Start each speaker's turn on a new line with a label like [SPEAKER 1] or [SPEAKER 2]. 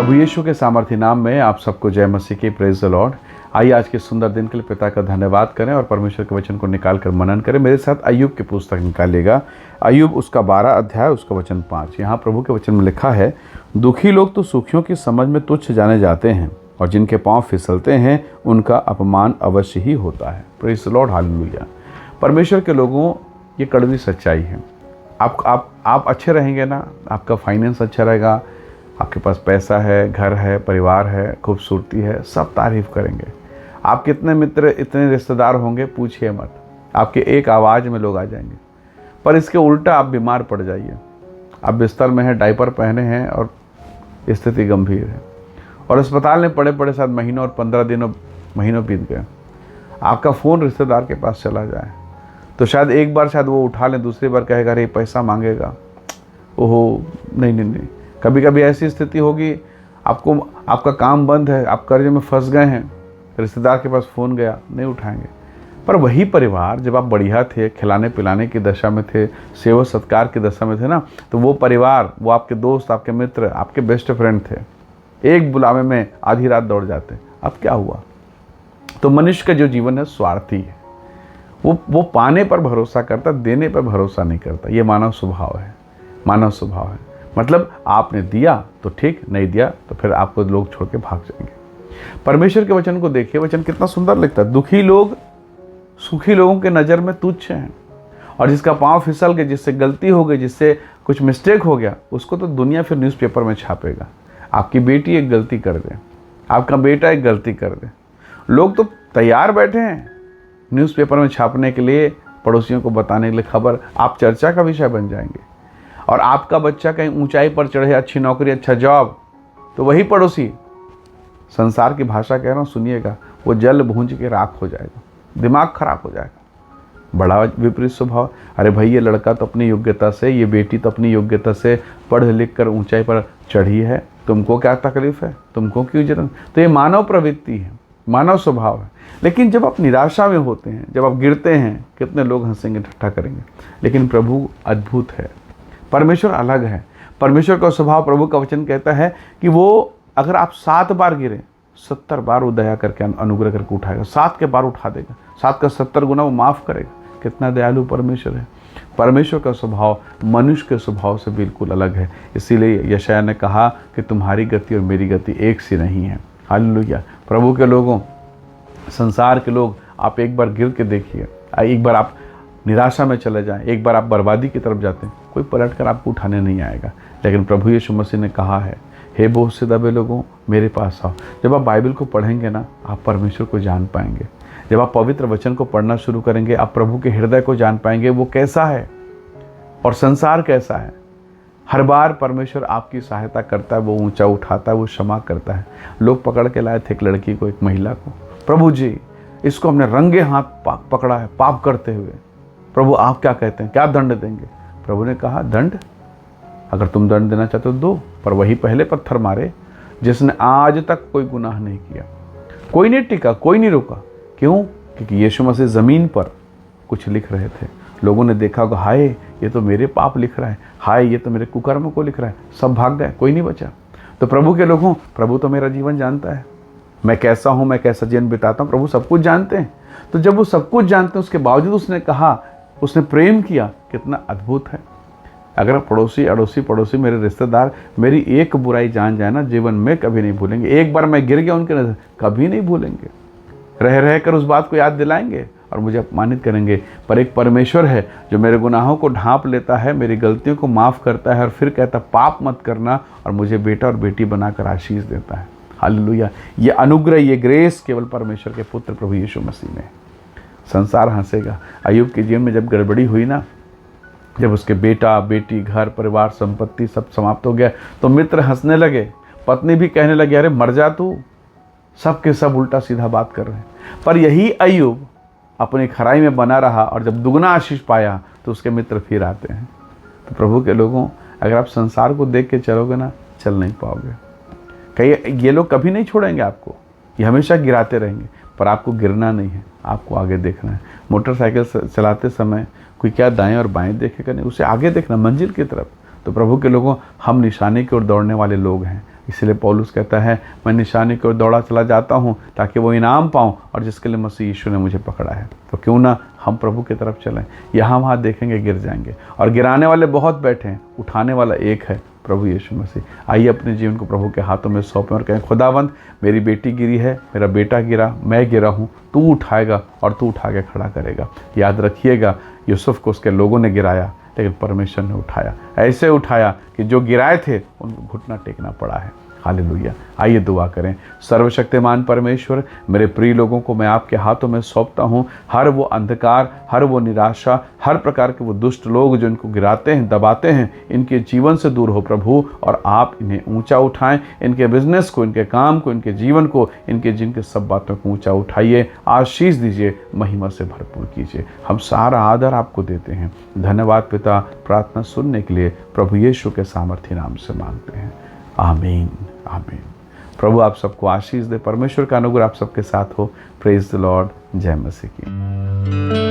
[SPEAKER 1] प्रभु यीशु के सामर्थ्य नाम में आप सबको जय मसीह की, प्रेज द लॉर्ड। आइए आज के सुंदर दिन के लिए पिता का धन्यवाद करें और परमेश्वर के वचन को निकाल कर मनन करें। मेरे साथ अय्यूब की पुस्तक निकालिएगा। अय्यूब उसका 12 अध्याय उसका वचन 5। यहाँ प्रभु के वचन में लिखा है, दुखी लोग तो सुखियों की समझ में तुच्छ जाने जाते हैं और जिनके पाँव फिसलते हैं उनका अपमान अवश्य ही होता है। Praise the Lord, hallelujah. परमेश्वर के लोगों, ये कड़वी सच्चाई है। आप अच्छे रहेंगे ना, आपका फाइनेंस अच्छा रहेगा, आपके पास पैसा है, घर है, परिवार है, खूबसूरती है, सब तारीफ करेंगे। आप कितने मित्र, इतने रिश्तेदार होंगे, पूछिए मत। आपके एक आवाज़ में लोग आ जाएंगे। पर इसके उल्टा आप बीमार पड़ जाइए, आप बिस्तर में हैं, डायपर पहने हैं और स्थिति गंभीर है और अस्पताल में पड़े पड़े शायद महीनों और 15 दिनों महीनों बीत गए। आपका फ़ोन रिश्तेदार के पास चला जाए तो शायद एक बार शायद वो उठा लें, दूसरी बार कहेगा अरे पैसा मांगेगा, ओहो नहीं। कभी कभी ऐसी स्थिति होगी, आपका काम बंद है, आप कर्ज में फंस गए हैं, रिश्तेदार के पास फ़ोन गया, नहीं उठाएंगे। पर वही परिवार जब आप बढ़िया थे, खिलाने पिलाने की दशा में थे, सेवा सत्कार की दशा में थे ना, तो वो परिवार, वो आपके दोस्त, आपके मित्र, आपके बेस्ट फ्रेंड थे, एक बुलावे में आधी रात दौड़ जाते। अब क्या हुआ? तो मनुष्य का जो जीवन है स्वार्थी है। वो पाने पर भरोसा करता, देने पर भरोसा नहीं करता। ये मानव स्वभाव है, मानव स्वभाव है। मतलब आपने दिया तो ठीक, नहीं दिया तो फिर आपको लोग छोड़ के भाग जाएंगे। परमेश्वर के वचन को देखिए, वचन कितना सुंदर लिखता है। दुखी लोग सुखी लोगों के नज़र में तुच्छ हैं और जिसका पाँव फिसल गया, जिससे गलती हो गई, जिससे कुछ मिस्टेक हो गया, उसको तो दुनिया फिर न्यूज़पेपर में छापेगा। आपकी बेटी एक गलती कर दे, आपका बेटा एक गलती कर दे, लोग तो तैयार बैठे हैं न्यूज़पेपर में छापने के लिए, पड़ोसियों को बताने के लिए खबर, आप चर्चा का विषय बन जाएंगे। और आपका बच्चा कहीं ऊंचाई पर चढ़े, अच्छी नौकरी, अच्छा जॉब, तो वही पड़ोसी, संसार की भाषा कह रहा हूँ, सुनिएगा, वो जल भूंज के राख हो जाएगा, दिमाग खराब हो जाएगा। बड़ा विपरीत स्वभाव। अरे भाई, ये लड़का तो अपनी योग्यता से, ये बेटी तो अपनी योग्यता से पढ़ लिख कर ऊंचाई पर चढ़ी है, तुमको क्या तकलीफ है, तुमको क्यों जरूरत? तो ये मानव प्रवृत्ति है, मानव स्वभाव है। लेकिन जब आप निराशा में होते हैं, जब आप गिरते हैं, कितने लोग हंसेंगे, ठट्ठा करेंगे। लेकिन प्रभु अद्भुत है, परमेश्वर अलग है। परमेश्वर का स्वभाव, प्रभु का वचन कहता है कि वो अगर आप 7 बार गिरे, 70 बार वो दया करके अनुग्रह करके उठाएगा, 7 के बार उठा देगा, 7 का 70 गुना वो माफ़ करेगा। कितना दयालु परमेश्वर है। परमेश्वर का स्वभाव मनुष्य के स्वभाव से बिल्कुल अलग है। इसीलिए यशायाह ने कहा कि तुम्हारी गति और मेरी गति एक सी नहीं है। हालेलुया। प्रभु के लोगों, संसार के लोग, आप एक बार गिर के देखिए, एक बार आप निराशा में चले जाएं, एक बार आप बर्बादी की तरफ जाते हैं, कोई पलट कर आपको उठाने नहीं आएगा। लेकिन प्रभु यीशु मसीह ने कहा है, हे बोझ से दबे लोगों, मेरे पास आओ। जब आप बाइबल को पढ़ेंगे ना, आप परमेश्वर को जान पाएंगे। जब आप पवित्र वचन को पढ़ना शुरू करेंगे, आप प्रभु के हृदय को जान पाएंगे, वो कैसा है और संसार कैसा है। हर बार परमेश्वर आपकी सहायता करता है, वो ऊंचा उठाता है, वो क्षमा करता है। लोग पकड़ के लाए थे एक लड़की को, एक महिला को, प्रभु जी इसको हमने रंगे हाथ पकड़ा है पाप करते हुए, प्रभु आप क्या कहते हैं, क्या दंड देंगे? प्रभु ने कहा, दंड? अगर तुम दंड देना चाहते हो दो, पर वही पहले पत्थर मारे जिसने आज तक कोई गुनाह नहीं किया। कोई नहीं टिका, कोई नहीं रुका। क्यों? क्योंकि यीशु मसीह ज़मीन पर कुछ लिख रहे थे। लोगों ने देखा होगा, हाय ये तो मेरे पाप लिख रहा है, हाय ये तो मेरे कुकर्म को लिख रहा है। सब भाग गए, कोई नहीं बचा। तो प्रभु के लोगों, प्रभु तो मेरा जीवन जानता है, मैं कैसा हूँ, मैं कैसा जीवन बिताता हूँ, प्रभु सब कुछ जानते हैं। तो जब वो सब कुछ जानते हैं, उसके बावजूद उसने कहा, उसने प्रेम किया, कितना अद्भुत है। अगर पड़ोसी, अड़ोसी, पड़ोसी, मेरे रिश्तेदार मेरी एक बुराई जान जाए ना, जीवन में कभी नहीं भूलेंगे। एक बार मैं गिर गया उनके नजर, कभी नहीं भूलेंगे, रह रह कर उस बात को याद दिलाएंगे और मुझे अपमानित करेंगे। पर एक परमेश्वर है जो मेरे गुनाहों को ढांप लेता है, मेरी गलतियों को माफ़ करता है और फिर कहता पाप मत करना, और मुझे बेटा और बेटी बनाकर आशीष देता है। हालेलुया। ये अनुग्रह, ये ग्रेस केवल परमेश्वर के पुत्र प्रभु यीशु मसीह में। संसार हंसेगा। अय्यूब के जीवन में जब गड़बड़ी हुई ना, जब उसके बेटा, बेटी, घर, परिवार, संपत्ति सब समाप्त हो गया, तो मित्र हंसने लगे, पत्नी भी कहने लगी, अरे मर जा तू। सब के सब उल्टा सीधा बात कर रहे हैं। पर यही अय्यूब अपनी खराई में बना रहा और जब दुगना आशीष पाया तो उसके मित्र फिर आते हैं। तो प्रभु के लोगों, अगर आप संसार को देख के चलोगे ना, चल नहीं पाओगे। कई ये लोग कभी नहीं छोड़ेंगे आपको, ये हमेशा गिराते रहेंगे, पर आपको गिरना नहीं है, आपको आगे देखना है। मोटरसाइकिल चलाते समय कोई क्या दाएं और बाएं देखेगा नहीं, उसे आगे देखना, मंजिल की तरफ। तो प्रभु के लोगों, हम निशाने की ओर दौड़ने वाले लोग हैं। इसलिए पौलुस कहता है, मैं निशानी की ओर दौड़ा चला जाता हूँ ताकि वो इनाम पाऊँ और जिसके लिए मसीह यीशु ने मुझे पकड़ा है। तो क्यों ना हम प्रभु की तरफ चलें। यहाँ वहाँ देखेंगे गिर जाएंगे, और गिराने वाले बहुत बैठे हैं, उठाने वाला एक है, प्रभु यीशु मसीह। आइए अपने जीवन को प्रभु के हाथों में सौंपें और कहें, खुदावंद मेरी बेटी गिरी है, मेरा बेटा गिरा, मैं गिरा हूँ, तू उठाएगा और तू उठा के खड़ा करेगा। याद रखिएगा, यूसुफ को उसके लोगों ने गिराया लेकिन परमेश्वर ने उठाया, ऐसे उठाया कि जो गिराए थे उनको घुटना टेकना पड़ा है। हालेलुया। आइए दुआ करें। सर्वशक्तिमान परमेश्वर, मेरे प्रिय लोगों को मैं आपके हाथों में सौंपता हूँ। हर वो अंधकार, हर वो निराशा, हर प्रकार के वो दुष्ट लोग जो इनको गिराते हैं, दबाते हैं, इनके जीवन से दूर हो प्रभु, और आप इन्हें ऊंचा उठाएं। इनके बिजनेस को, इनके काम को, इनके जीवन को, इनके जिनके सब बातों को ऊंचा उठाइए, आशीष दीजिए, महिमा से भरपूर कीजिए। हम सारा आदर आपको देते हैं। धन्यवाद पिता, प्रार्थना सुनने के लिए प्रभु यीशु के सामर्थ्य नाम से मांगते हैं। आमीन, आमीन। प्रभु आप सबको आशीष दे। परमेश्वर का अनुग्रह आप सबके साथ हो। Praise the Lord. जय मसीह की।